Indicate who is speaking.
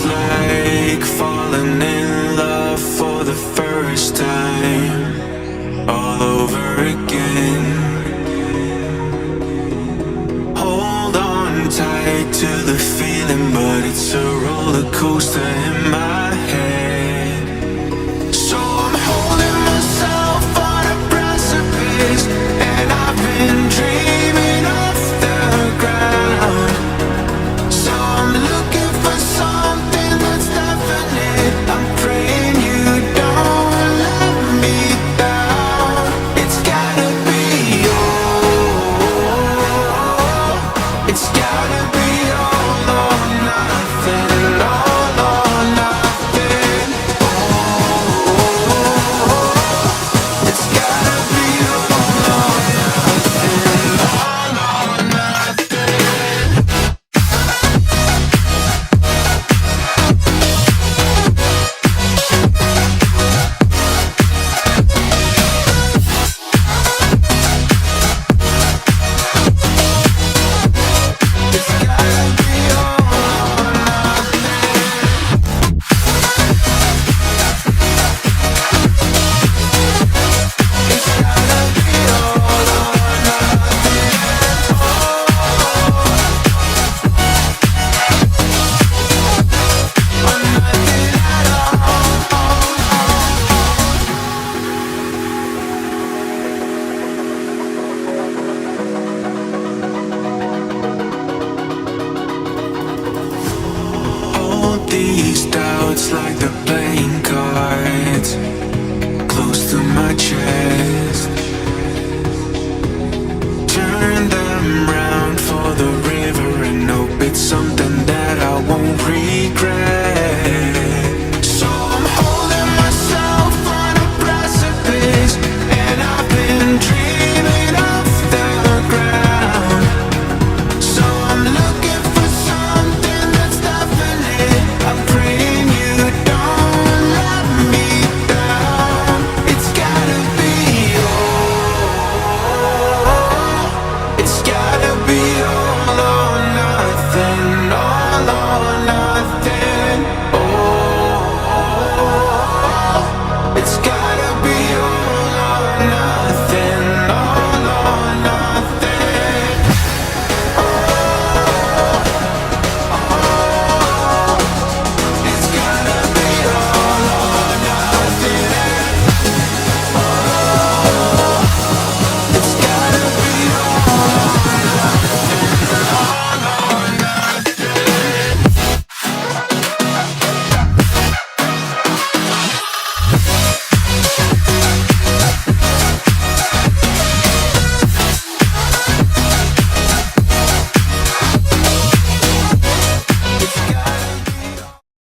Speaker 1: like falling in love for the first time, all over again. Hold on tight to the feeling, but it's a roller coaster in my head. So I'm holding myself on a precipice, and I've been dreaming off the ground. So I'm looking for something that's definite. I'm praying you don't let me down. It's gotta be all. It's gotta be all or nothing. All or nothing. Oh, it's gotta be all or nothing. All or nothing. All these doubts like the